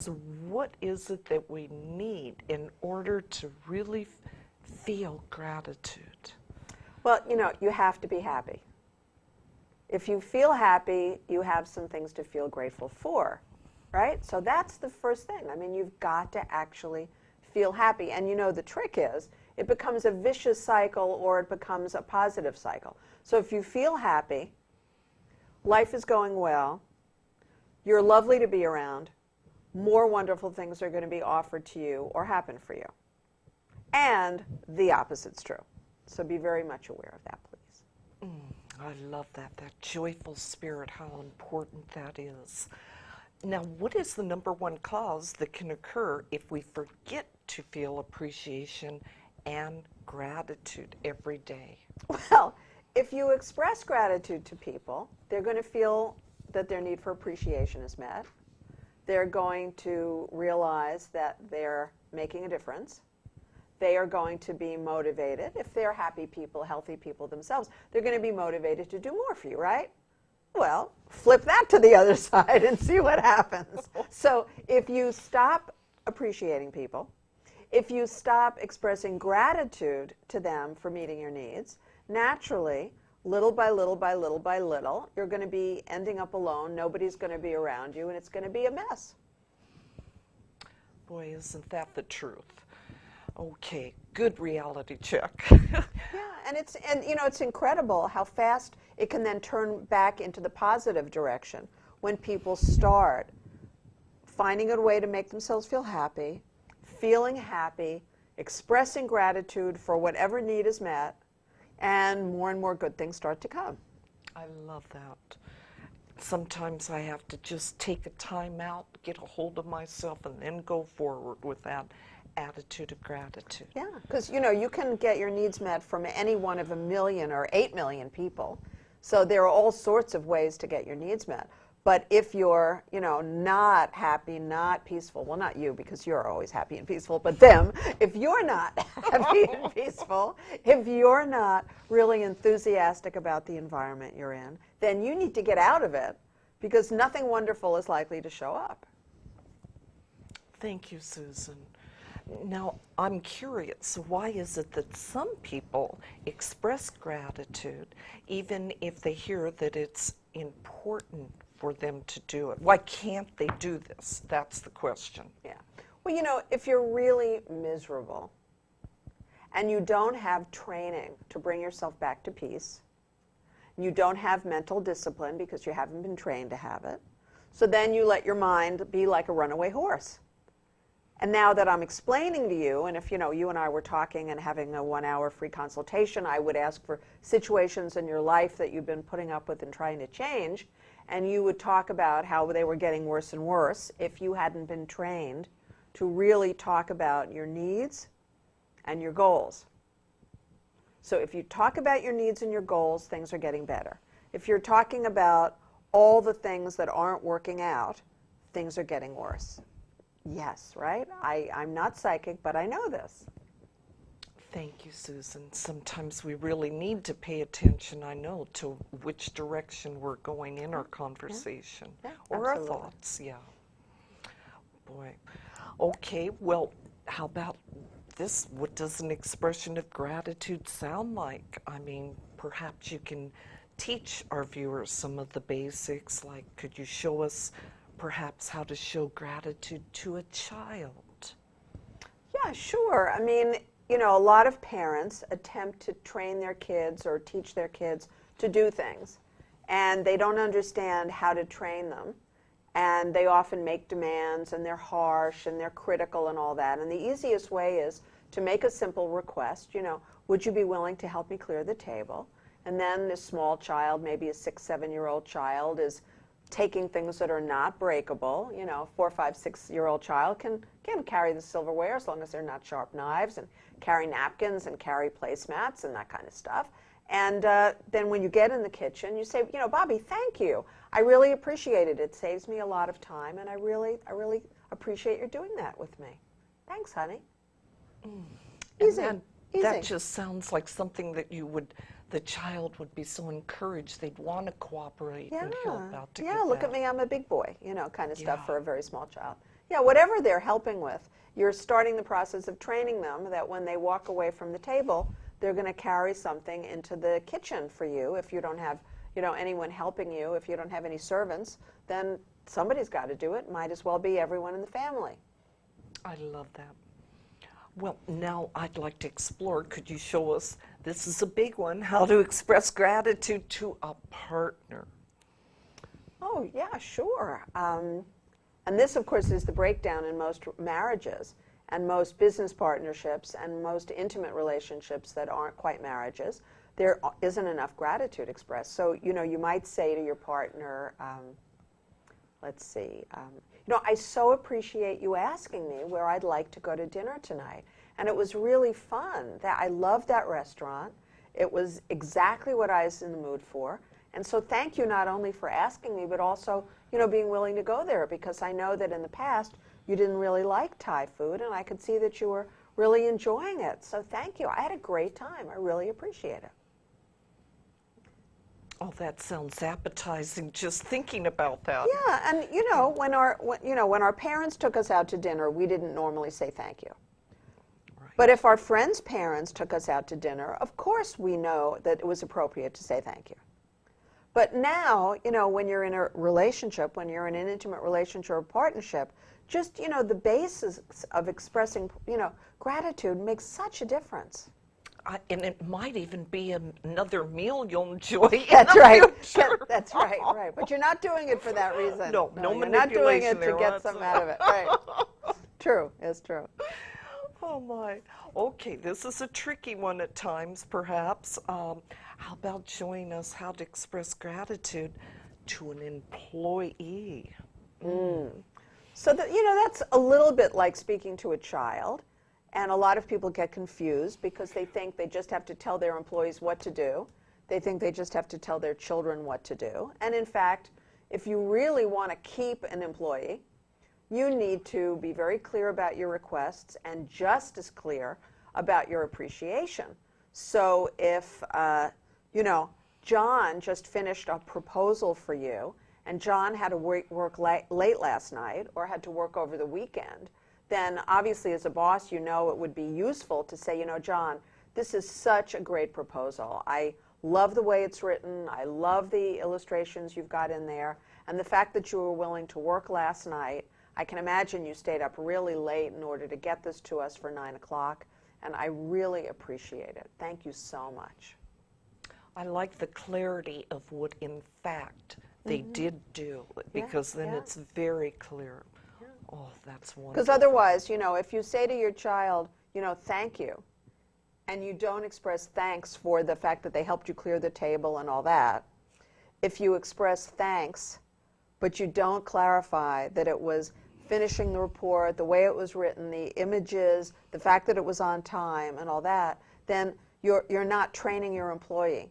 So what is it that we need in order to really feel gratitude? Well, you have to be happy. If you feel happy, you have some things to feel grateful for, right? So that's the first thing. I mean, you've got to actually feel happy. And the trick is, it becomes a vicious cycle or it becomes a positive cycle. So if you feel happy, life is going well, you're lovely to be around, more wonderful things are going to be offered to you or happen for you. And the opposite's true. So be very much aware of that, please. I love that joyful spirit, how important that is. Now, what is the number one cause that can occur if we forget to feel appreciation and gratitude every day? Well, if you express gratitude to people, they're going to feel that their need for appreciation is met. They're going to realize that they're making a difference. They are going to be motivated. If they're happy people, healthy people themselves, they're going to be motivated to do more for you, right? Well, flip that to the other side and see what happens. So if you stop appreciating people, if you stop expressing gratitude to them for meeting your needs, naturally, little by little by little by little, you're going to be ending up alone. Nobody's going to be around you, and it's going to be a mess. Boy, isn't that the truth? Okay, good reality check. Yeah, and it's incredible how fast it can then turn back into the positive direction when people start finding a way to make themselves feel happy, feeling happy, expressing gratitude for whatever need is met, and more good things start to come. I love that. Sometimes I have to just take a time out, get a hold of myself, and then go forward with that attitude of gratitude. Yeah, because you can get your needs met from any one of 1 million or 8 million people. So there are all sorts of ways to get your needs met. But if you're, not happy, not peaceful, well, not you, because you're always happy and peaceful, but them, if you're not happy and peaceful, if you're not really enthusiastic about the environment you're in, then you need to get out of it, because nothing wonderful is likely to show up. Thank you, Susan. Now, I'm curious, why is it that some people express gratitude even if they hear that it's important for them to do it? Why can't they do this? That's the question. Yeah. Well, if you're really miserable and you don't have training to bring yourself back to peace, you don't have mental discipline because you haven't been trained to have it, so then you let your mind be like a runaway horse. And now that I'm explaining to you, and if you and I were talking and having a 1-hour free consultation, I would ask for situations in your life that you've been putting up with and trying to change, and you would talk about how they were getting worse and worse if you hadn't been trained to really talk about your needs and your goals. So if you talk about your needs and your goals, things are getting better. If you're talking about all the things that aren't working out, things are getting worse. Yes, right? I'm not psychic, but I know this. Thank you, Susan. Sometimes we really need to pay attention, I know, to which direction we're going in our conversation. Yeah, or absolutely. our thoughts, yeah. Boy. Okay, well, how about this? What does an expression of gratitude sound like? I mean, perhaps you can teach our viewers some of the basics, like could you show us perhaps how to show gratitude to a child? Yeah, sure. I mean, a lot of parents attempt to train their kids or teach their kids to do things, and they don't understand how to train them, and they often make demands, and they're harsh, and they're critical and all that. And the easiest way is to make a simple request, would you be willing to help me clear the table? And then this small child, maybe a 6, 7-year-old child, is taking things that are not breakable. 4, 5, 6-year-old child can carry the silverware as long as they're not sharp knives, and carry napkins and carry placemats and that kind of stuff. And then when you get in the kitchen, you say, Bobby, thank you. I really appreciate it. It saves me a lot of time, and I really appreciate your doing that with me. Thanks, honey. Easy. Easy. That just sounds like something that the child would be so encouraged. They'd want to cooperate and help out to Yeah, get look that. at me, I'm a big boy, kind of stuff Yeah. for a very small child. Yeah, whatever they're helping with, you're starting the process of training them that when they walk away from the table, they're going to carry something into the kitchen for you. If you don't have, anyone helping you, if you don't have any servants, then somebody's got to do it. Might as well be everyone in the family. I love that. Well, now I'd like to explore. Could you show us, this is a big one, how to express gratitude to a partner? Oh, yeah, sure. And this, of course, is the breakdown in most marriages and most business partnerships and most intimate relationships that aren't quite marriages. There isn't enough gratitude expressed. So, you might say to your partner, let's see, I so appreciate you asking me where I'd like to go to dinner tonight. And it was really fun. I loved that restaurant. It was exactly what I was in the mood for. And so thank you not only for asking me, but also, being willing to go there, because I know that in the past you didn't really like Thai food, and I could see that you were really enjoying it. So thank you. I had a great time. I really appreciate it. Oh, that sounds appetizing just thinking about that. Yeah, and when our parents took us out to dinner, we didn't normally say thank you. Right. But if our friends' parents took us out to dinner, of course we know that it was appropriate to say thank you. But now, when you're in a relationship, when you're in an intimate relationship or partnership, just, the basis of expressing, gratitude makes such a difference. And it might even be another meal you'll enjoy. That's right. Future. That's right. Right. But you're not doing it for that reason. No you're not doing it manipulation to there, get something out of it. Right. True. It's true. Oh my. Okay, this is a tricky one at times, perhaps. How about showing us how to express gratitude to an employee? So that's a little bit like speaking to a child. And a lot of people get confused because they think they just have to tell their employees what to do. They think they just have to tell their children what to do. And in fact, if you really want to keep an employee, you need to be very clear about your requests and just as clear about your appreciation. So if, John just finished a proposal for you, and John had to work late last night or had to work over the weekend, then obviously as a boss, it would be useful to say, John, this is such a great proposal. I love the way it's written. I love the illustrations you've got in there. And the fact that you were willing to work last night, I can imagine you stayed up really late in order to get this to us for 9 o'clock. And I really appreciate it. Thank you so much. I like the clarity of what, in fact, they did do, because then it's very clear. Oh, that's wonderful. Because otherwise, if you say to your child, thank you, and you don't express thanks for the fact that they helped you clear the table and all that, if you express thanks, but you don't clarify that it was finishing the report, the way it was written, the images, the fact that it was on time and all that, then you're not training your employee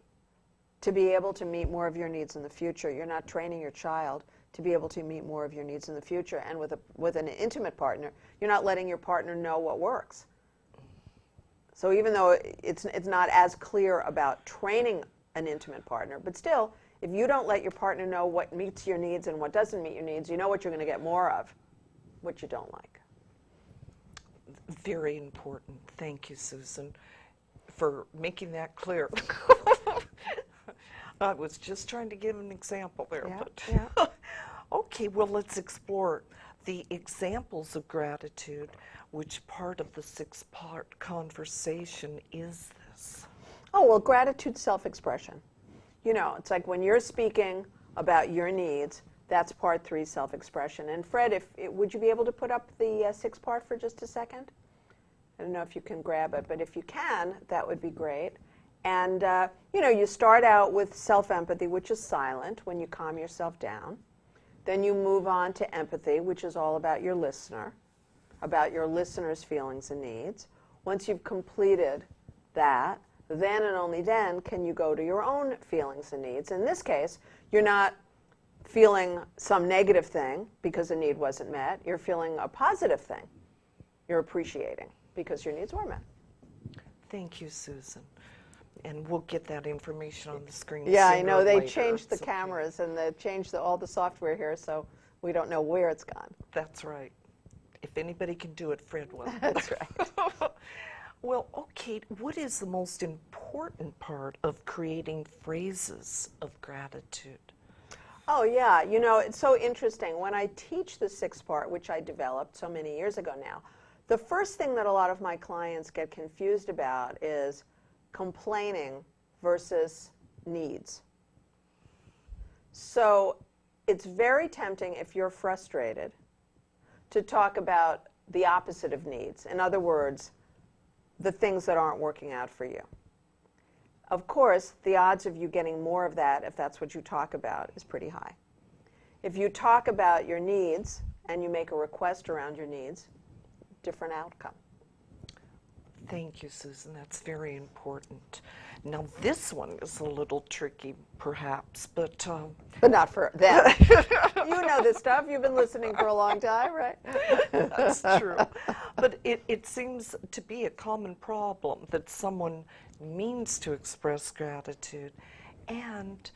to be able to meet more of your needs in the future. You're not training your child to be able to meet more of your needs in the future. And with an intimate partner, you're not letting your partner know what works. So even though it's not as clear about training an intimate partner, but still, if you don't let your partner know what meets your needs and what doesn't meet your needs, you know what you're going to get more of, what you don't like. Very important. Thank you, Susan, for making that clear. I was just trying to give an example there. Okay, well, let's explore the examples of gratitude. Which part of the 6-part conversation is this? Oh, well, gratitude self-expression. It's like when you're speaking about your needs, that's part 3, self-expression. And Fred, would you be able to put up the 6th part for just a second? I don't know if you can grab it, but if you can, that would be great. And, you start out with self-empathy, which is silent when you calm yourself down. Then you move on to empathy, which is all about your listener, about your listener's feelings and needs. Once you've completed that, then and only then can you go to your own feelings and needs. In this case, you're not feeling some negative thing because a need wasn't met. You're feeling a positive thing. You're appreciating because your needs were met. Thank you, Susan. And we'll get that information on the screen. Yeah, I know. They later. changed the cameras and they changed all the software here, so we don't know where it's gone. That's right. If anybody can do it, Fred will. That's right. Well, okay, what is the most important part of creating phrases of gratitude? Oh, yeah. You know, it's so interesting. When I teach the sixth part, which I developed so many years ago now, the first thing that a lot of my clients get confused about is complaining versus needs. So it's very tempting if you're frustrated to talk about the opposite of needs. In other words, the things that aren't working out for you. Of course, the odds of you getting more of that, if that's what you talk about, is pretty high. If you talk about your needs and you make a request around your needs, different outcome. Thank you, Susan. That's very important. Now, this one is a little tricky, perhaps, but not for them. You know this stuff. You've been listening for a long time, right? That's true. But it seems to be a common problem that someone means to express gratitude and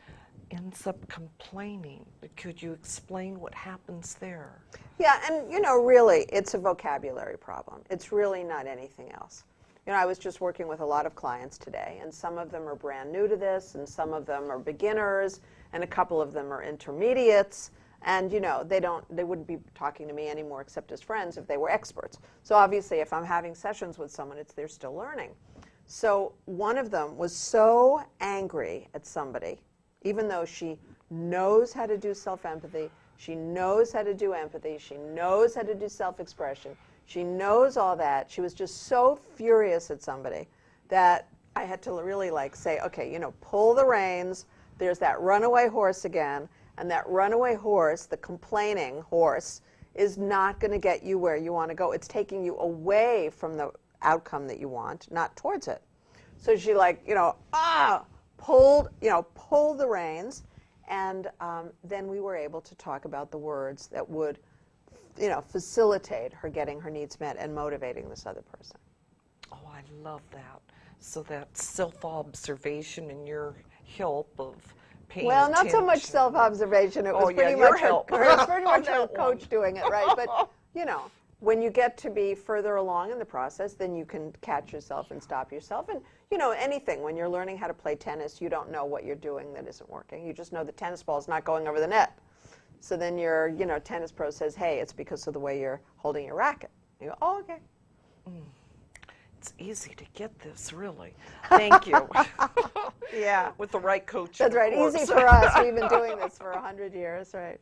ends up complaining. Could you explain what happens there? Yeah, and you know, really, it's a vocabulary problem. It's really not anything else. You know, I was just working with a lot of clients today, and some of them are brand new to this, and some of them are beginners, and a couple of them are intermediates. And you know, they wouldn't be talking to me anymore except as friends if they were experts. So obviously, if I'm having sessions with someone, they're still learning. So one of them was so angry at somebody, even though she knows how to do self-empathy, she knows how to do empathy, she knows how to do self-expression, she knows all that. She was just so furious at somebody that I had to really say, okay, you know, pull the reins. There's that runaway horse again. And that runaway horse, the complaining horse, is not going to get you where you want to go. It's taking you away from the outcome that you want, not towards it. So she pulled the reins. And then we were able to talk about the words that would facilitate her getting her needs met and motivating this other person. Oh, I love that. So that self-observation and your help of paying Well, not attention. so much self-observation. It was pretty much her coach doing it, right? But, you know, when you get to be further along in the process, then you can catch yourself and stop yourself. And, you know, anything. When you're learning how to play tennis, you don't know what you're doing that isn't working. You just know the tennis ball is not going over the net. So then your, tennis pro says, hey, it's because of the way you're holding your racket. You go, oh, okay. It's easy to get this, really. Thank you. Yeah. With the right coach. That's right. Easy for us. We've been doing this for 100 years, right?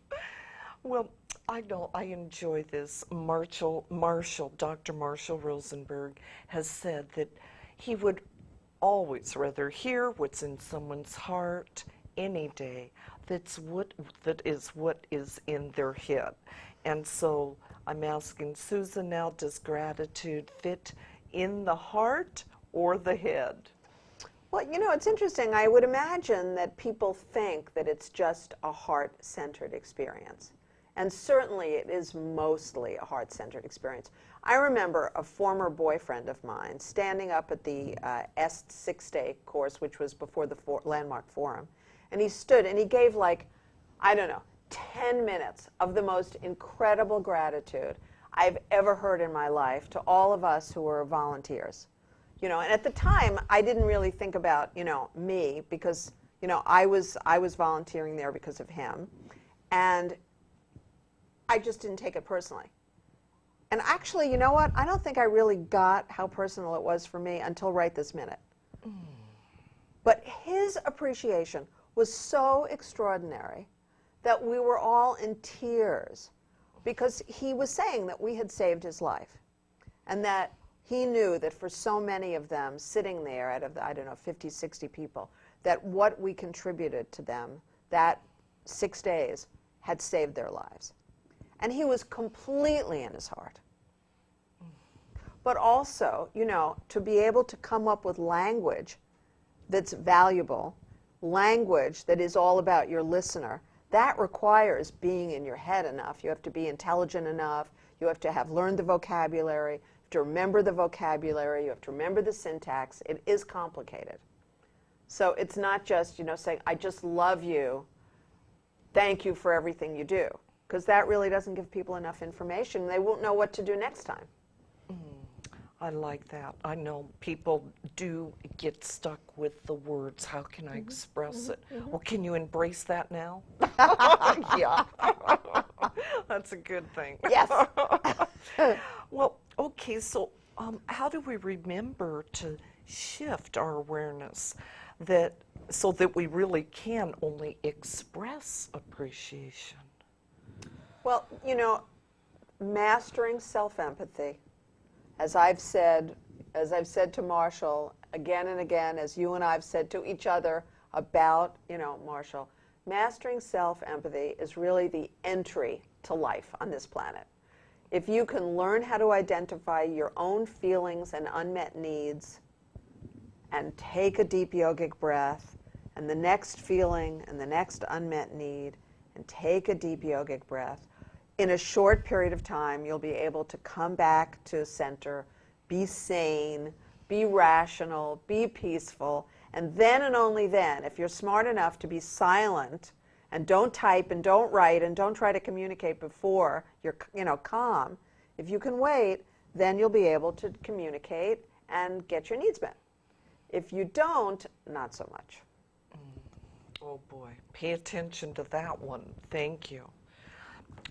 Well, I know I enjoy this. Dr. Marshall Rosenberg has said that he would always rather hear what's in someone's heart any day. That is what is in their head. And so I'm asking Susan now, does gratitude fit in the heart or the head? Well, it's interesting. I would imagine that people think that it's just a heart-centered experience. And certainly it is mostly a heart-centered experience. I remember a former boyfriend of mine standing up at the EST 6-day course, which was before the Landmark Forum. And he stood and he gave 10 minutes of the most incredible gratitude I've ever heard in my life to all of us who were volunteers. And at the time, I didn't really think about, me because, I was volunteering there because of him. And I just didn't take it personally. And actually, you know what? I don't think I really got how personal it was for me until right this minute. But his appreciation was so extraordinary that we were all in tears because he was saying that we had saved his life and that he knew that for so many of them sitting there out of the, 50, 60 people, that what we contributed to them that 6 days had saved their lives. And he was completely in his heart. But also, to be able to come up with language that's valuable, language that is all about your listener, that requires being in your head enough. You have to be intelligent enough. You have to have learned the vocabulary. You have to remember the vocabulary. You have to remember the syntax. It is complicated. So it's not just, saying, I just love you. Thank you for everything you do. because that really doesn't give people enough information. They won't know what to do next time. I like that. I know people do get stuck with the words. How can I express it? Well, can you embrace that now? Yeah. That's a good thing. Yes. Well, okay, so how do we remember to shift our awareness so that we really can only express appreciation? Well, mastering self-empathy, as I've said to Marshall again and again, as you and I've said to each other about, Marshall, mastering self-empathy is really the entry to life on this planet. If you can learn how to identify your own feelings and unmet needs and take a deep yogic breath, and the next feeling and the next unmet need, and take a deep yogic breath, in a short period of time, you'll be able to come back to center, be sane, be rational, be peaceful, and then and only then, if you're smart enough to be silent and don't type and don't write and don't try to communicate before you're calm, if you can wait, then you'll be able to communicate and get your needs met. If you don't, not so much. Oh boy, pay attention to that one. Thank you.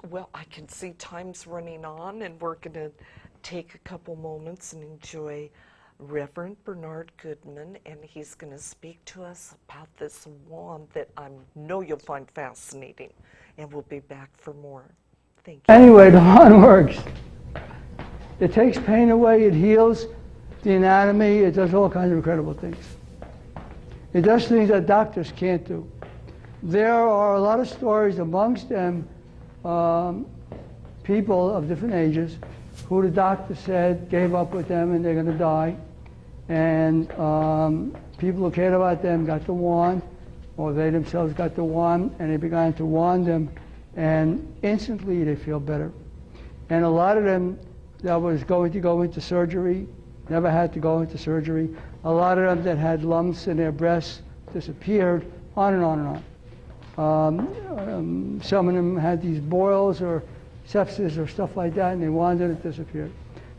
Well, I can see time's running on, and we're going to take a couple moments and enjoy Reverend Bernard Goodman, and he's going to speak to us about this wand that I know you'll find fascinating, and we'll be back for more. Thank you. Anyway, the wand works. It takes pain away, it heals the anatomy, it does all kinds of incredible things. It does things that doctors can't do. There are a lot of stories amongst them, people of different ages who the doctor said gave up with them and they're going to die. And people who cared about them got the wand, or they themselves got the wand, and they began to wand them, and instantly they feel better. And a lot of them that was going to go into surgery never had to go into surgery. A lot of them that had lumps in their breasts disappeared, on and on and on. Some of them had these boils or sepsis or stuff like that, and they wanded, it disappeared.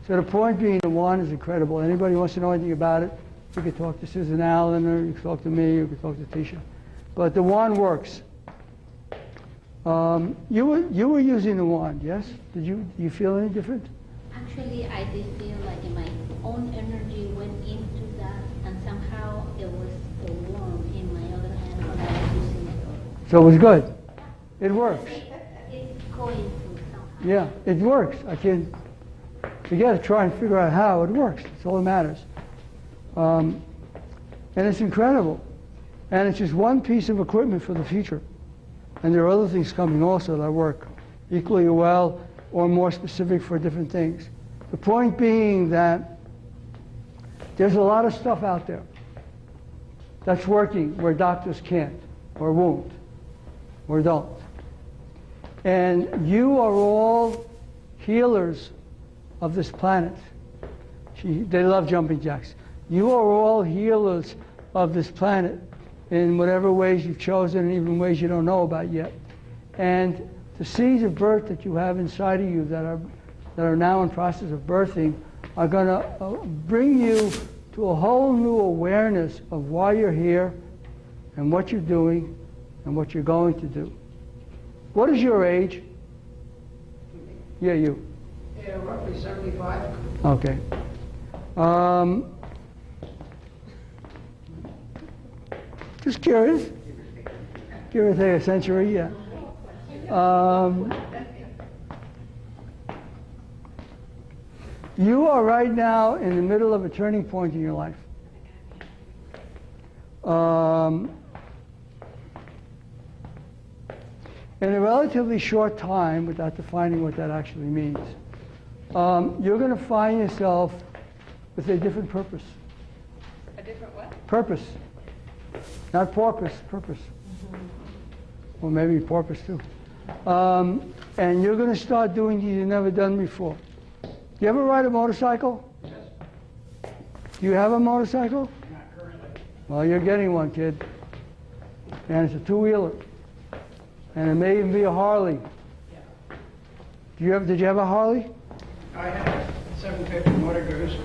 So the point being, the wand is incredible. Anybody who wants to know anything about it, you can talk to Susan Allan, or you can talk to me, you can talk to Tisha. But the wand works. You were using the wand, yes? Do you feel any different? Actually, I did feel like my own energy went into that, and somehow it was warm in my other hand when I was using it. So it was good. It works. It's going to somehow. Yeah, it works. You got to try and figure out how it works. That's all that matters. And it's incredible. And it's just one piece of equipment for the future. And there are other things coming also that work equally well or more specific for different things. The point being that there's a lot of stuff out there that's working where doctors can't or won't or don't. And you are all healers of this planet. They love jumping jacks. You are all healers of this planet in whatever ways you've chosen, and even ways you don't know about yet. And the seeds of birth that you have inside of you that are now in process of birthing are going to bring you to a whole new awareness of why you're here and what you're doing and what you're going to do. What is your age? Yeah, you. Yeah, roughly 75. Okay. Just curious. Give or take a century, yeah. You are right now in the middle of a turning point in your life. In a relatively short time, without defining what that actually means, you're going to find yourself with a different purpose. A different what? Purpose. Not porpoise, purpose. Or maybe porpoise too. And you're going to start doing things you've never done before. Do you ever ride a motorcycle? Yes. Do you have a motorcycle? Not currently. Well, you're getting one, kid. And it's a two-wheeler. And it may even be a Harley. Did you have a Harley? I had a 750 Motor Goose.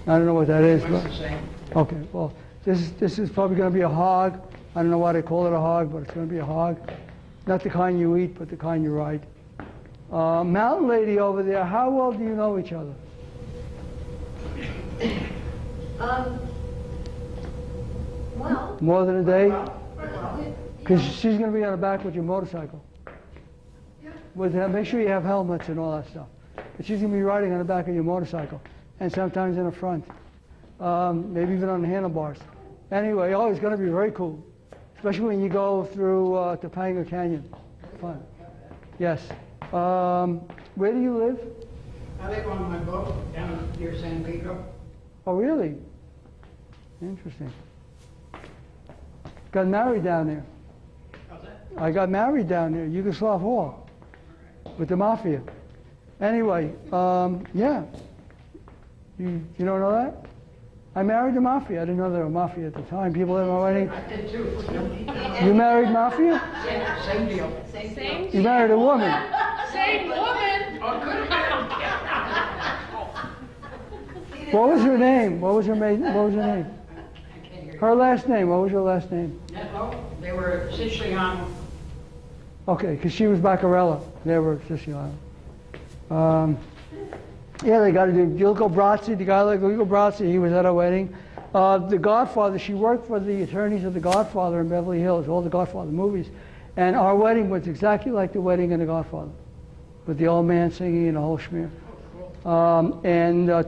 I don't know what that is, Much but the same. okay. Well, this is probably going to be a hog. I don't know why they call it a hog, but it's going to be a hog. Not the kind you eat, but the kind you ride. Mountain lady over there, how well do you know each other? Well, More than a day? well, Because she's going to be on the back with your motorcycle. Make sure you have helmets and all that stuff. But she's going to be riding on the back of your motorcycle, and sometimes in the front, maybe even on the handlebars. Anyway, oh, it's going to be very cool, especially when you go through Topanga Canyon. Fun. Yes. Where do you live? I live on my boat down near San Pedro. Oh, really? Interesting. Got married down there. How's that? I got married down there, Yugoslav Hall, with the mafia. Anyway, yeah. You don't know that? I married the mafia. I didn't know there were mafia at the time. People at my wedding. I did too. You married mafia? Same deal. Same, You married a woman. same woman. Oh, good. What was her name? What was her name? I can't hear you. Her last name. What was her last name? Oh, they were Siciliano. Okay, because she was Baccarella. They were Siciliano. Yeah, they got to do Gilco Brazzi, the guy like Gilco Brazzi, he was at our wedding. The Godfather, she worked for the attorneys of The Godfather in Beverly Hills, all the Godfather movies. And our wedding was exactly like the wedding in The Godfather, with the old man singing and the whole schmear.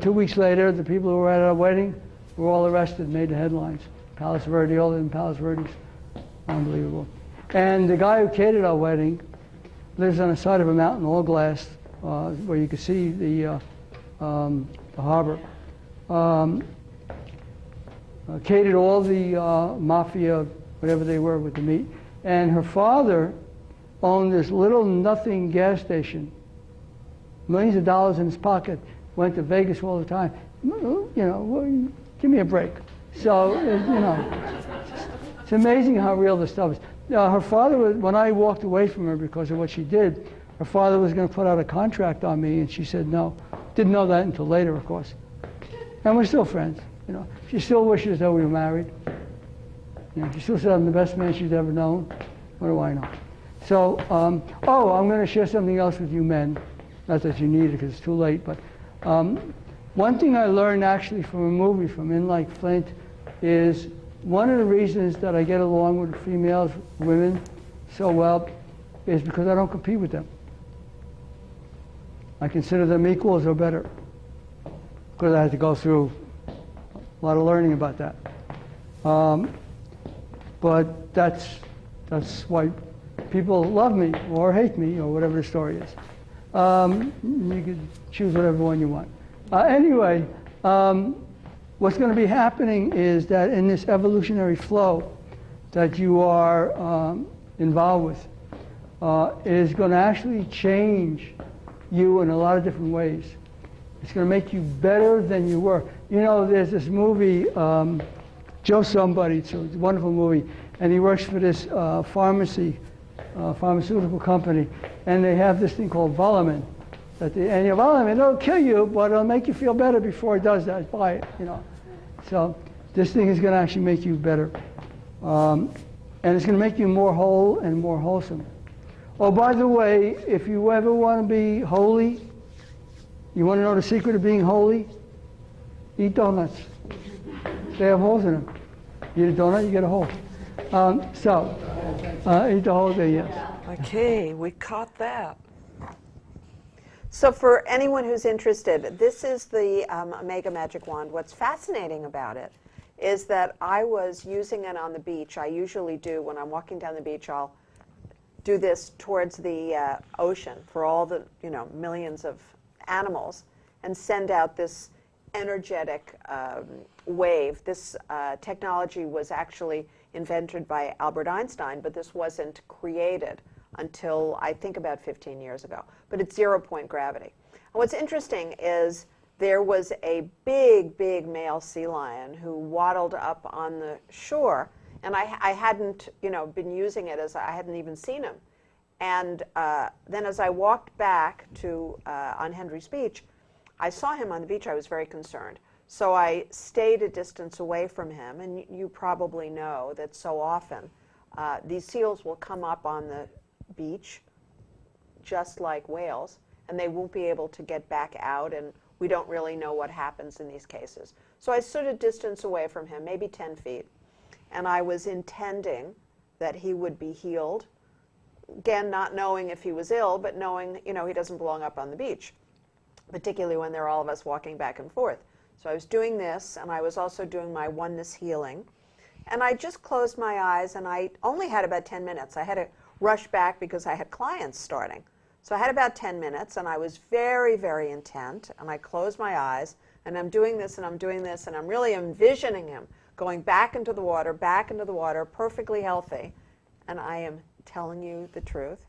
2 weeks later, the people who were at our wedding were all arrested and made the headlines. Palos Verdes, all in Palos Verdes. Unbelievable. And the guy who catered our wedding lives on the side of a mountain, all glass, where you could see the harbor. Catered all the mafia, whatever they were, with the meat. And her father owned this little nothing gas station. Millions of dollars in his pocket. Went to Vegas all the time. You know, well, give me a break. So, you know, it's amazing how real this stuff is. Her father, when I walked away from her because of what she did, her father was going to put out a contract on me, and she said no. Didn't know that until later, of course. And we're still friends. You know, she still wishes that we were married. You know, she still said I'm the best man she's ever known. What do I know? So, I'm going to share something else with you men. Not that you need it because it's too late, but one thing I learned actually from a movie from In Like Flint is one of the reasons that I get along with females, women, so well is because I don't compete with them. I consider them equals or better because I had to go through a lot of learning about that. But that's why people love me or hate me or whatever the story is. You can choose whatever one you want. Anyway, what's going to be happening is that in this evolutionary flow that you are involved with is going to actually change you in a lot of different ways. It's going to make you better than you were. You know, there's this movie, Joe Somebody, it's a wonderful movie, and he works for this pharmaceutical company, and they have this thing called Valimin. Valimin, it'll kill you, but it'll make you feel better before it does that. Buy it, you know. So this thing is going to actually make you better. And it's going to make you more whole and more wholesome. Oh, by the way, if you ever want to be holy, you want to know the secret of being holy? Eat donuts. They have holes in them. You eat a donut, you get a hole. Eat the whole thing, yes. Okay, we caught that. So for anyone who's interested, this is the Omega Magic Wand. What's fascinating about it is that I was using it on the beach. I usually do when I'm walking down the beach. I'll do this towards the ocean for all the millions of animals and send out this energetic wave. This technology was actually invented by Albert Einstein, but this wasn't created until I think about 15 years ago. But it's 0-point gravity. And what's interesting is there was a big, big male sea lion who waddled up on the shore, and I hadn't, been using it as I hadn't even seen him. And then as I walked back to on Henry's Beach, I saw him on the beach. I was very concerned. So I stayed a distance away from him. And you probably know that so often these seals will come up on the beach just like whales, and they won't be able to get back out, and we don't really know what happens in these cases. So I stood a distance away from him, maybe 10 feet, and I was intending that he would be healed. Again, not knowing if he was ill, but knowing, he doesn't belong up on the beach, particularly when there are all of us walking back and forth. So I was doing this, and I was also doing my oneness healing. And I just closed my eyes, and I only had about 10 minutes. I had to rush back because I had clients starting. So I had about 10 minutes, and I was very, very intent, and I closed my eyes, and I'm doing this, and I'm doing this, and I'm really envisioning him going back into the water, perfectly healthy. And I am telling you the truth.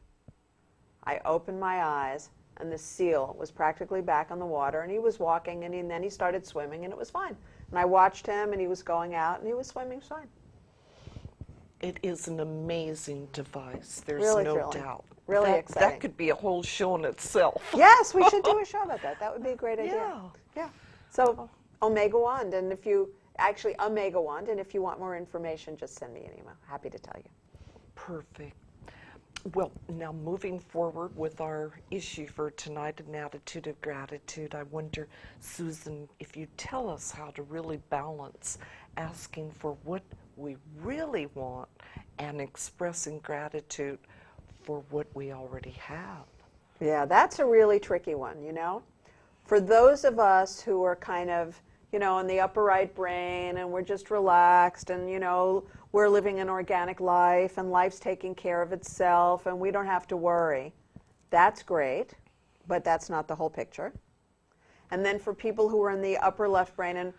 I opened my eyes, and the seal was practically back on the water, and he was walking, and then he started swimming, and it was fine. And I watched him, and he was going out, and he was swimming fine. It is an amazing device. There's Really no thrilling. doubt. Really that, exciting. That could be a whole show in itself. Yes, we should do a show about that. That would be a great idea. Yeah. Yeah. So Omega Wand, and if you Omega Wand, and if you want more information, just send me an email. Happy to tell you. Perfect. Well, now moving forward with our issue for tonight, an attitude of gratitude, I wonder, Susan, if you tell us how to really balance asking for what we really want and expressing gratitude for what we already have. Yeah, that's a really tricky one, For those of us who are kind of, in the upper right brain, and we're just relaxed, and, we're living an organic life, and life's taking care of itself, and we don't have to worry. That's great, but that's not the whole picture. And then for people who are in the upper left brain, and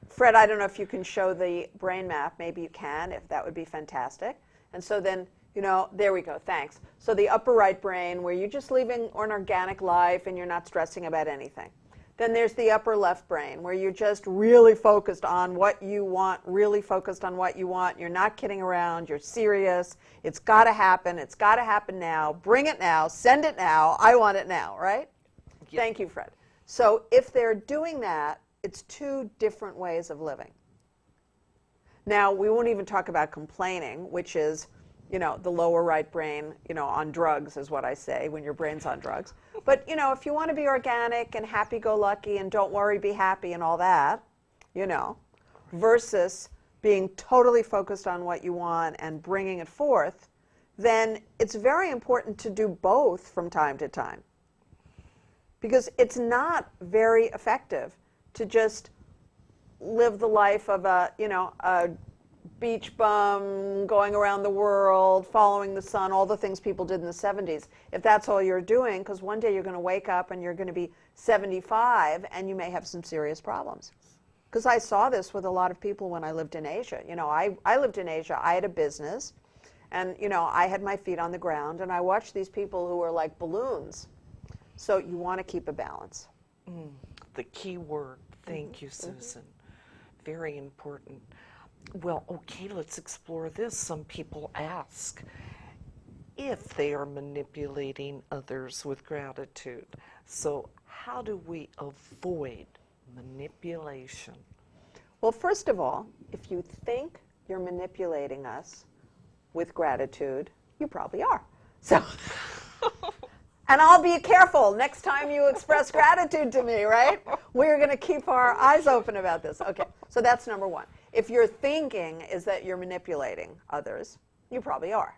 Fred, I don't know if you can show the brain map. Maybe you can, if that would be fantastic. And so then, there we go, thanks. So the upper right brain, where you're just living an organic life and you're not stressing about anything. Then there's the upper left brain, where you're just really focused on what you want, You're not kidding around. You're serious. It's got to happen. It's got to happen now. Bring it now. Send it now. I want it now, right? Yep. Thank you, Fred. So if they're doing that, it's two different ways of living. Now, we won't even talk about complaining, which is, the lower right brain, on drugs is what I say when your brain's on drugs. But, if you want to be organic and happy-go-lucky and don't worry, be happy and all that, versus being totally focused on what you want and bringing it forth, then it's very important to do both from time to time. Because it's not very effective to just live the life of a beach bum, going around the world, following the sun, all the things people did in the 70s. If that's all you're doing, because one day you're going to wake up and you're going to be 75 and you may have some serious problems. Because I saw this with a lot of people when I lived in Asia. I lived in Asia. I had a business, and, I had my feet on the ground, and I watched these people who were like balloons. So you want to keep a balance. The key word. Thank you, Susan. Very important. Well, okay, let's explore this. Some people ask if they are manipulating others with gratitude. So how do we avoid manipulation? Well, first of all, if you think you're manipulating us with gratitude, you probably are. So, and I'll be careful next time you express gratitude to me, right? We're going to keep our eyes open about this. Okay, so that's number one. If your thinking is that you're manipulating others, you probably are.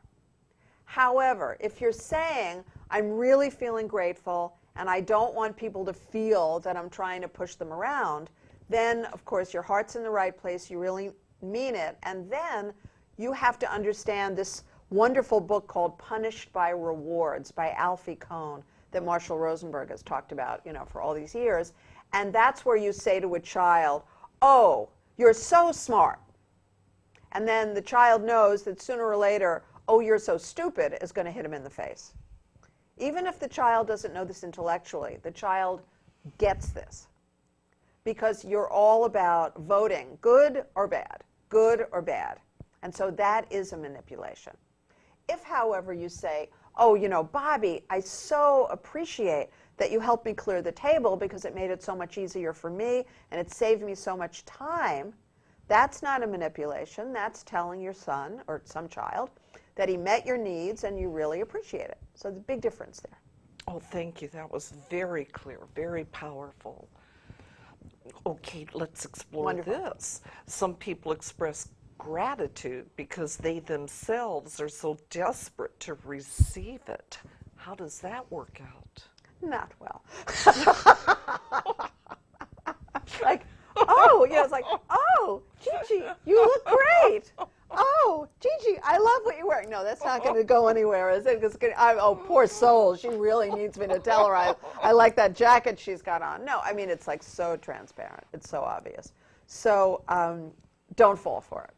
However, if you're saying, I'm really feeling grateful and I don't want people to feel that I'm trying to push them around, then, of course, your heart's in the right place, you really mean it, and then you have to understand this wonderful book called Punished by Rewards by Alfie Kohn that Marshall Rosenberg has talked about, for all these years. And that's where you say to a child, oh, you're so smart. And then the child knows that sooner or later, oh, you're so stupid is going to hit him in the face. Even if the child doesn't know this intellectually, the child gets this. Because you're all about voting good or bad, good or bad. And so that is a manipulation. If, however, you say, oh, you know, Bobby, I so appreciate that you helped me clear the table because it made it so much easier for me and it saved me so much time. That's not a manipulation. That's telling your son or some child that he met your needs and you really appreciate it. So there's a big difference there. Oh, thank you. That was very clear, very powerful. Okay, let's explore Wonderful. this. Some people express gratitude because they themselves are so desperate to receive it. How does that work out? Not well. Like, oh, yeah, it's like, oh, Gigi, you look great. Oh, Gigi, I love what you're wearing. No, that's not going to go anywhere, is it? Oh, poor soul. She really needs me to tell her I like that jacket she's got on. No, I mean, it's like so transparent. It's so obvious. So don't fall for it.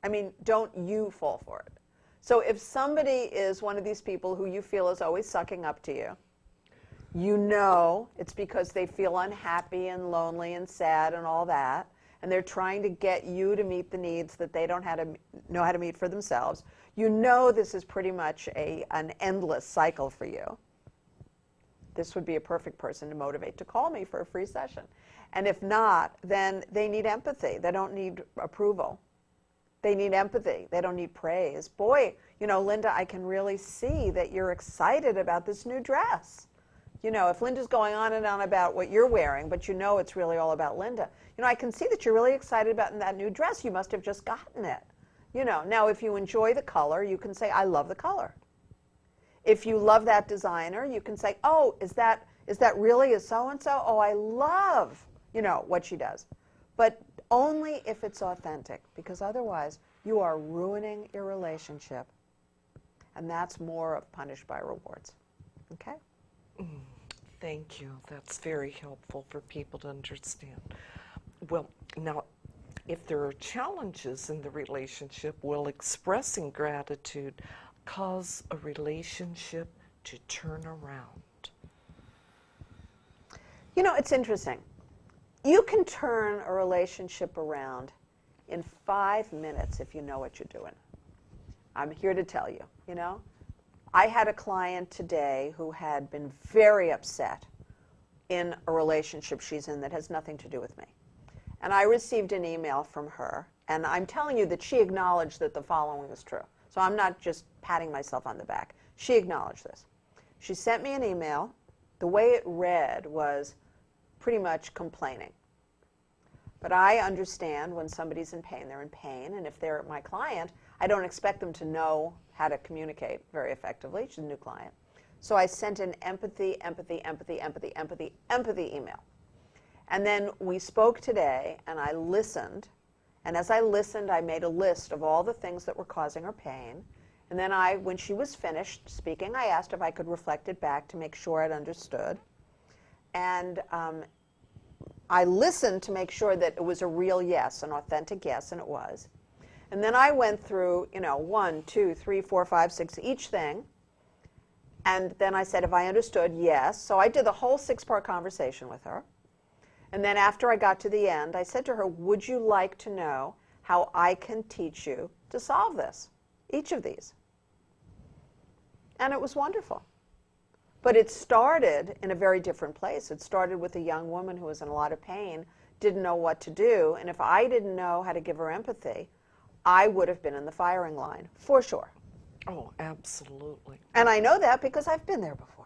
I mean, don't you fall for it. So if somebody is one of these people who you feel is always sucking up to you, you know it's because they feel unhappy and lonely and sad and all that, and they're trying to get you to meet the needs that they don't know how to meet for themselves. You know this is pretty much an endless cycle for you. This would be a perfect person to motivate to call me for a free session. And if not, then they need empathy. They don't need approval. They need empathy. They don't need praise. Boy, you know, Linda, I can really see that you're excited about this new dress. You know, if Linda's going on and on about what you're wearing, but you know it's really all about Linda, you know, I can see that you're really excited about that new dress. You must have just gotten it. You know, now if you enjoy the color, you can say, I love the color. If you love that designer, you can say, oh, is that really a so-and-so? Oh, I love, you know, what she does. But only if it's authentic, because otherwise you are ruining your relationship. And that's more of punished by rewards. Okay? Thank you. That's very helpful for people to understand. Well, now, if there are challenges in the relationship, will expressing gratitude cause a relationship to turn around? You know, it's interesting. You can turn a relationship around in 5 minutes if you know what you're doing. I'm here to tell you, you know. I had a client today who had been very upset in a relationship she's in that has nothing to do with me. And I received an email from her, and I'm telling you that she acknowledged that the following is true. So I'm not just patting myself on the back. She acknowledged this. She sent me an email. The way it read was pretty much complaining. But I understand when somebody's in pain, they're in pain, and if they're my client, I don't expect them to know how to communicate very effectively. She's a new client. So I sent an empathy email. And then we spoke today, and I listened. And as I listened, I made a list of all the things that were causing her pain. And then when she was finished speaking, I asked if I could reflect it back to make sure I'd understood. And I listened to make sure that it was a real yes, an authentic yes, and it was. And then I went through, you know, 1, 2, 3, 4, 5, 6, each thing. And then I said, if I understood, yes. So I did the whole 6-part conversation with her. And then after I got to the end, I said to her, would you like to know how I can teach you to solve this, each of these? And it was wonderful. But it started in a very different place. It started with a young woman who was in a lot of pain, didn't know what to do. And if I didn't know how to give her empathy, I would have been in the firing line, for sure. Oh, absolutely. And I know that because I've been there before.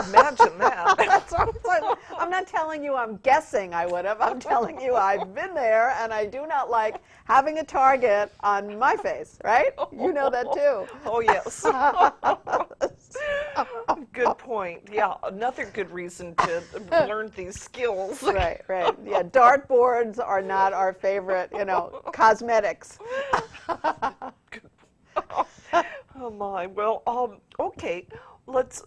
Imagine that. That's what I'm saying. I'm not telling you I'm guessing I would have. I'm telling you I've been there, and I do not like having a target on my face, right? You know that too. Oh, yes. Good point. Yeah, another good reason to learn these skills. Right, right. Yeah, dartboards are not our favorite, you know, cosmetics. Oh my. Well, okay. Let's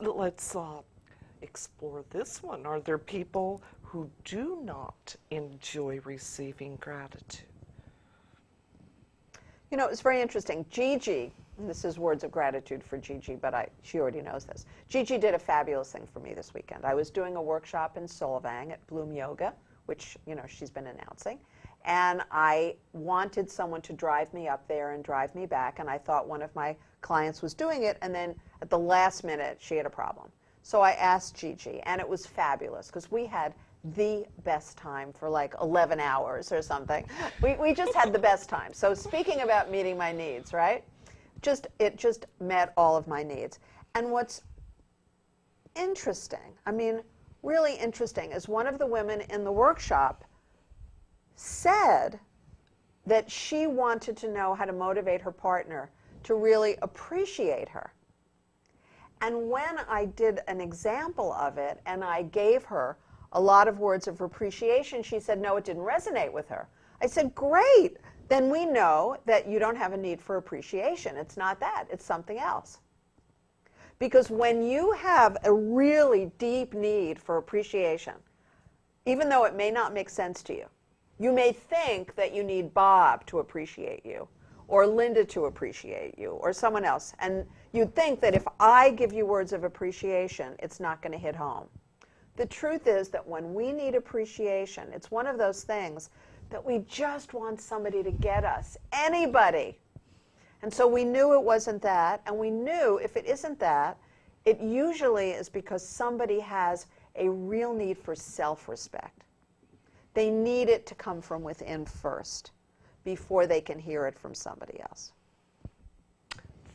explore this one. Are there people who do not enjoy receiving gratitude? You know, it's very interesting. Gigi, and this is words of gratitude for Gigi, but she already knows this. Gigi did a fabulous thing for me this weekend. I was doing a workshop in Solvang at Bloom Yoga, which, you know, she's been announcing. And I wanted someone to drive me up there and drive me back, and I thought one of my clients was doing it, and then at the last minute, she had a problem. So I asked Gigi, and it was fabulous, because we had the best time for like 11 hours or something. We just had the best time. So speaking about meeting my needs, right? It just met all of my needs. And what's interesting, I mean, really interesting, is one of the women in the workshop said that she wanted to know how to motivate her partner to really appreciate her. And when I did an example of it and I gave her a lot of words of appreciation, she said, no, it didn't resonate with her. I said, great, then we know that you don't have a need for appreciation. It's not that, it's something else. Because when you have a really deep need for appreciation, even though it may not make sense to you, you may think that you need Bob to appreciate you, or Linda to appreciate you, or someone else. And you'd think that if I give you words of appreciation, it's not going to hit home. The truth is that when we need appreciation, it's one of those things that we just want somebody to get us, anybody. And so we knew it wasn't that, and we knew if it isn't that, it usually is because somebody has a real need for self-respect. They need it to come from within first before they can hear it from somebody else.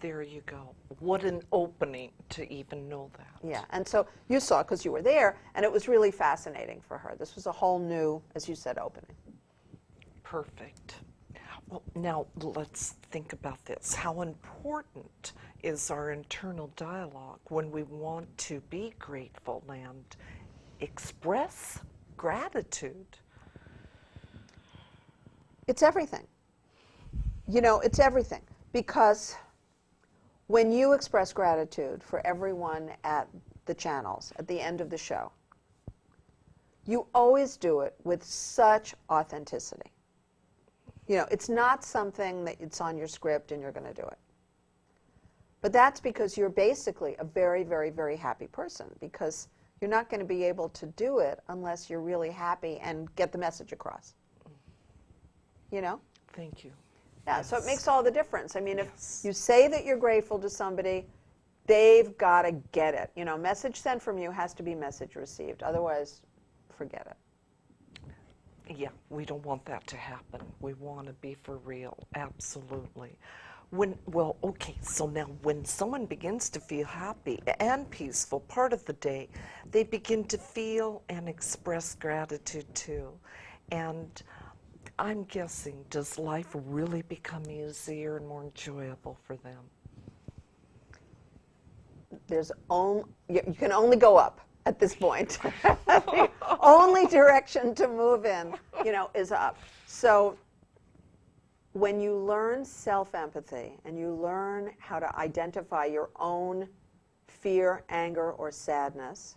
There you go. What an opening to even know that. Yeah, and so you saw, because you were there, and it was really fascinating for her. This was a whole new, as you said, opening. Perfect. Well, now let's think about this. How important is our internal dialogue when we want to be grateful and express gratitude? It's everything. You know, it's everything. Because when you express gratitude for everyone at the channels, at the end of the show, you always do it with such authenticity. You know, it's not something that it's on your script and you're going to do it. But that's because you're basically a very, very, very happy person, because you're not going to be able to do it unless you're really happy and get the message across. You know? Thank you. Yeah, Yes. so it makes all the difference. I mean, Yes. if you say that you're grateful to somebody, they've got to get it. You know, message sent from you has to be message received. Otherwise, forget it. Yeah, we don't want that to happen. We want to be for real, absolutely. Okay, so now when someone begins to feel happy and peaceful part of the day, they begin to feel and express gratitude too. And I'm guessing, does life really become easier and more enjoyable for them? You can only go up at this point. The only direction to move in, you know, is up. So when you learn self-empathy and you learn how to identify your own fear, anger, or sadness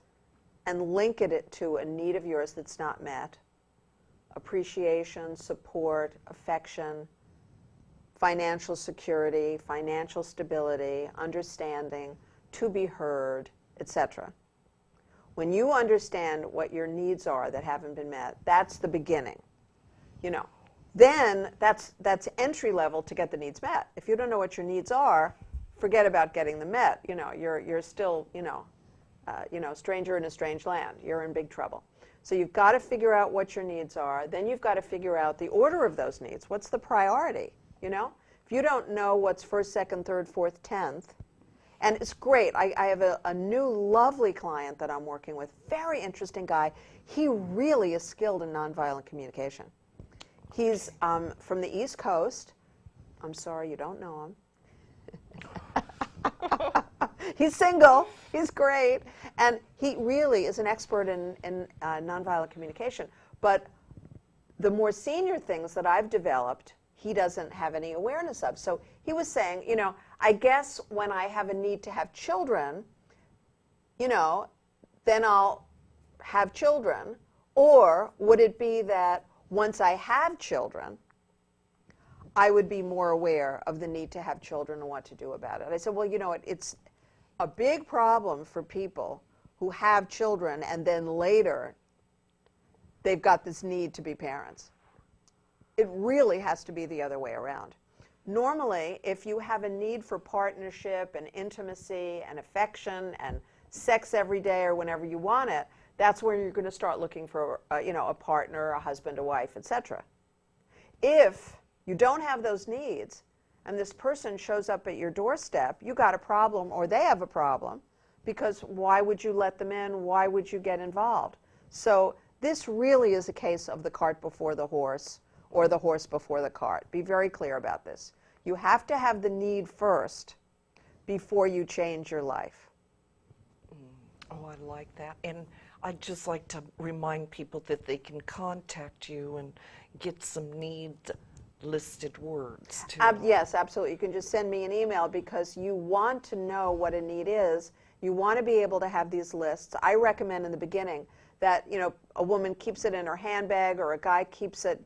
and link it to a need of yours that's not met, appreciation, support, affection, financial security, financial stability, understanding, to be heard, etc. When you understand what your needs are that haven't been met, that's the beginning. You know, then that's entry level to get the needs met. If you don't know what your needs are, forget about getting them met. You know, you're still, stranger in a strange land. You're in big trouble. So you've got to figure out what your needs are. Then you've got to figure out the order of those needs. What's the priority, you know? If you don't know what's first, second, third, fourth, 10th, and it's great. I have a new lovely client that I'm working with, very interesting guy. He really is skilled in nonviolent communication. He's from the East Coast. I'm sorry you don't know him. He's single. He's great. And he really is an expert in nonviolent communication. But the more senior things that I've developed, he doesn't have any awareness of. So he was saying, you know, I guess when I have a need to have children, you know, then I'll have children. Or would it be that once I have children, I would be more aware of the need to have children and what to do about it? I said, well, you know, it's a big problem for people who have children and then later they've got this need to be parents. It really has to be the other way around. Normally, if you have a need for partnership and intimacy and affection and sex every day or whenever you want it, that's where you're going to start looking for a partner, a husband, a wife, etc. If you don't have those needs and this person shows up at your doorstep, you got a problem or they have a problem, because why would you let them in? Why would you get involved? So this really is a case of the cart before the horse, or the horse before the cart. Be very clear about this. You have to have the need first before you change your life. Oh, I like that. And I'd just like to remind people that they can contact you and get some need-listed words, too. Yes, absolutely. You can just send me an email, because you want to know what a need is. You want to be able to have these lists. I recommend in the beginning that, a woman keeps it in her handbag, or a guy keeps it,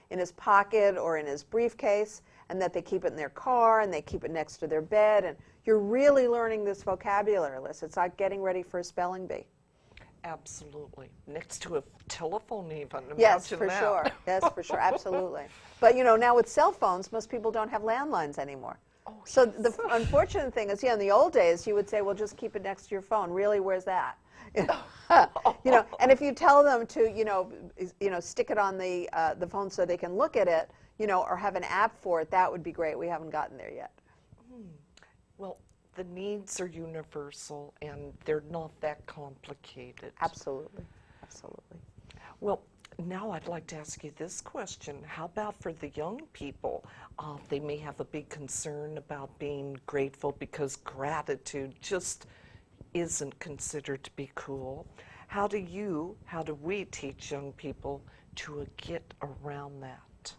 in his pocket or in his briefcase, and that they keep it in their car and they keep it next to their bed. And you're really learning this vocabulary list. It's like getting ready for a spelling bee. Absolutely. Next to a telephone even. Yes, Imagine for that. sure. Yes, for sure. Absolutely. But, now with cell phones, most people don't have landlines anymore. Oh, So the unfortunate thing is, in the old days, you would say, well, just keep it next to your phone. Really, where's that? And if you tell them to, stick it on the phone so they can look at it, or have an app for it, that would be great. We haven't gotten there yet. Well, the needs are universal, and they're not that complicated. Absolutely. Absolutely. Well, now I'd like to ask you this question. How about for the young people? They may have a big concern about being grateful because gratitude just isn't considered to be cool. How do we teach young people to get around that?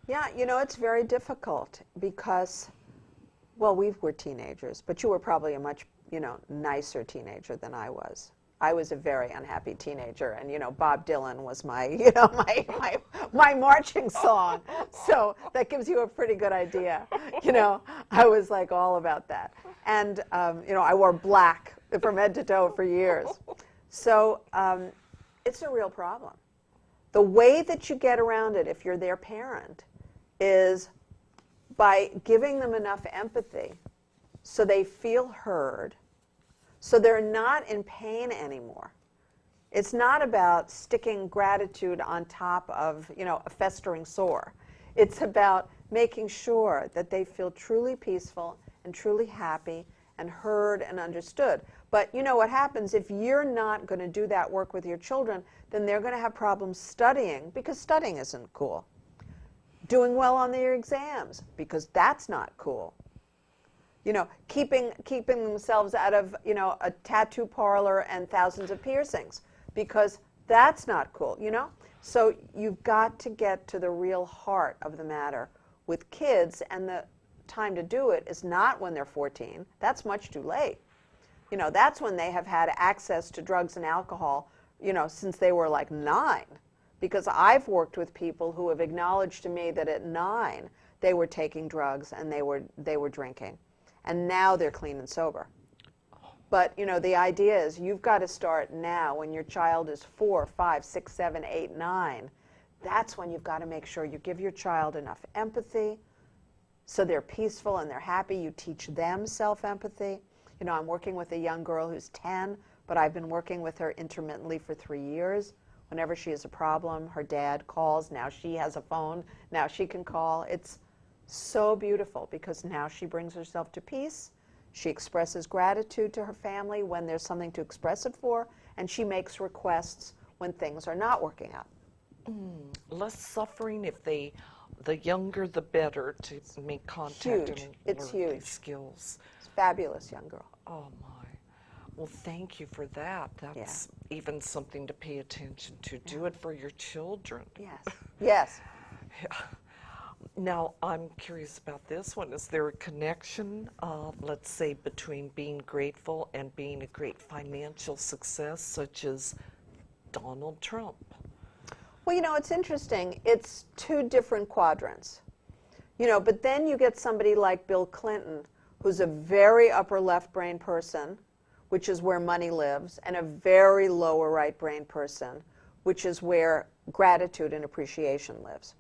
Yeah, it's very difficult because, well, we were teenagers, but you were probably a much, nicer teenager than I was. I was a very unhappy teenager, and Bob Dylan was my, my marching song. So that gives you a pretty good idea. I was like all about that, and I wore black from head to toe for years. So it's a real problem. The way that you get around it, if you're their parent, is by giving them enough empathy so they feel heard, so they're not in pain anymore. It's not about sticking gratitude on top of, a festering sore. It's about making sure that they feel truly peaceful and truly happy and heard and understood. But what happens if you're not going to do that work with your children, then they're going to have problems studying, because studying isn't cool. Doing well on their exams, because that's not cool. Keeping themselves out of, a tattoo parlor and thousands of piercings, because that's not cool, So you've got to get to the real heart of the matter with kids, and the time to do it is not when they're 14. That's much too late. That's when they have had access to drugs and alcohol, since they were like 9. Because I've worked with people who have acknowledged to me that at 9 they were taking drugs and they were drinking, and now they're clean and sober. But the idea is you've got to start now when your child is 4, 5, 6, 7, 8, 9. That's when you've got to make sure you give your child enough empathy so they're peaceful and they're happy. You teach them self-empathy. I'm working with a young girl who's 10, but I've been working with her intermittently for 3 years. Whenever she has a problem, her dad calls. Now she has a phone. Now she can call. It's so beautiful, because now she brings herself to peace. She expresses gratitude to her family when there's something to express it for, and she makes requests when things are not working out. Less suffering the younger the better, to make contact Huge. and It's learn huge. these skills. It's a fabulous young girl. Oh my. Well, thank you for that. That's even something to pay attention to. Do it for your children. Yes. Yes. Now, I'm curious about this one. Is there a connection, let's say, between being grateful and being a great financial success, such as Donald Trump? Well, it's interesting. It's 2 different quadrants. But then you get somebody like Bill Clinton, who's a very upper left brain person, which is where money lives, and a very lower right brain person, which is where gratitude and appreciation lives.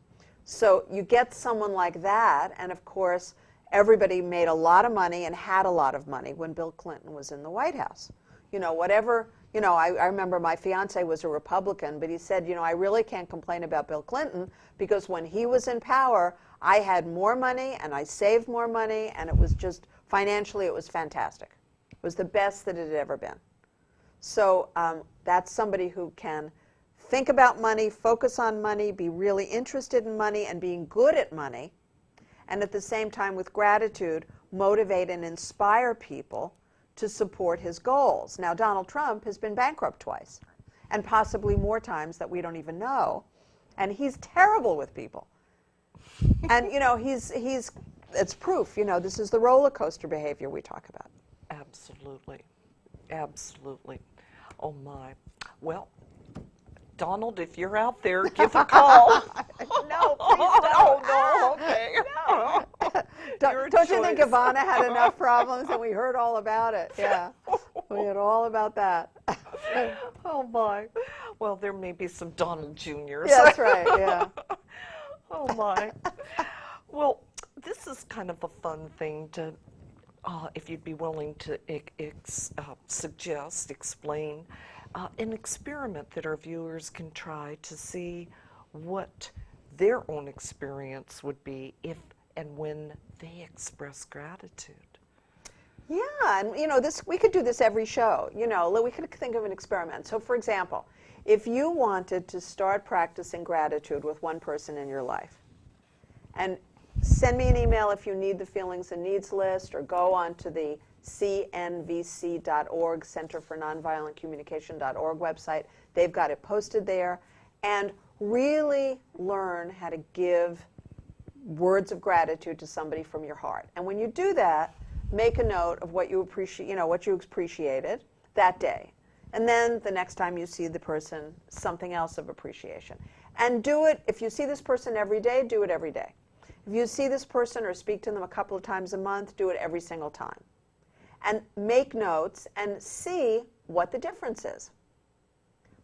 So you get someone like that, and of course, everybody made a lot of money and had a lot of money when Bill Clinton was in the White House. Whatever, I remember my fiance was a Republican, but he said, I really can't complain about Bill Clinton because when he was in power, I had more money and I saved more money, and it was just, financially, it was fantastic. It was the best that it had ever been. So that's somebody who can think about money, focus on money, be really interested in money and being good at money, and at the same time with gratitude, motivate and inspire people to support his goals. Now, Donald Trump has been bankrupt twice, and possibly more times that we don't even know, and he's terrible with people. And, it's proof, this is the roller coaster behavior we talk about. Absolutely. Absolutely. Oh, my. Well, Donald, if you're out there, give a call. No, please don't. Oh, no, okay. No. Don't you think Ivana had enough problems and we heard all about it? Yeah, we heard all about that. Oh, my. Well, there may be some Donald Juniors. Yeah, that's right, yeah. Oh, my. Well, this is kind of a fun thing to, if you'd be willing to explain an experiment that our viewers can try to see what their own experience would be if and when they express gratitude. Yeah, and we could do this every show. We could think of an experiment. So, for example, if you wanted to start practicing gratitude with one person in your life, and send me an email if you need the feelings and needs list, or go on to the cnvc.org, Center for Nonviolent Communication.org website. They've got it posted there. And really learn how to give words of gratitude to somebody from your heart. And when you do that, make a note of what you appreciated that day. And then the next time you see the person, something else of appreciation. And do it, if you see this person every day, do it every day. If you see this person or speak to them a couple of times a month, do it every single time. And make notes and see what the difference is.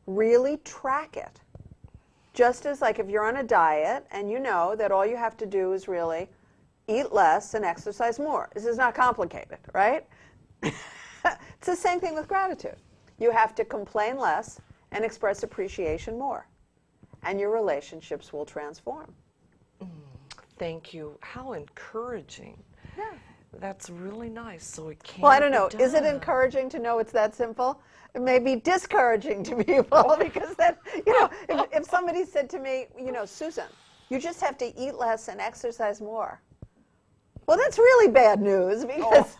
Really track it. Just as like if you're on a diet and you know that all you have to do is really eat less and exercise more. This is not complicated, right? It's the same thing with gratitude. You have to complain less and express appreciation more. And your relationships will transform. Thank you. How encouraging. Yeah. That's really nice. So it can. Well, I don't know. Is it encouraging to know it's that simple? It may be discouraging to people because then, if somebody said to me, Susan, you just have to eat less and exercise more. Well, that's really bad news because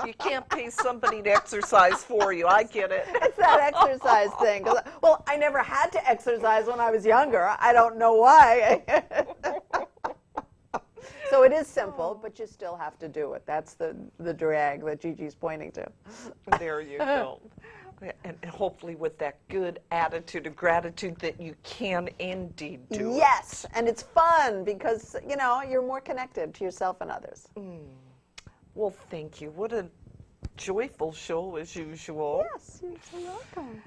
you can't pay somebody to exercise for you. I get it. It's that exercise thing. Well, I never had to exercise when I was younger. I don't know why. So it is simple, but you still have to do it. That's the drag that Gigi's pointing to. There you go. And hopefully with that good attitude of gratitude that you can indeed do Yes, and it's fun because, you're more connected to yourself and others. Well, thank you. What a joyful show as usual. Yes, you're so welcome.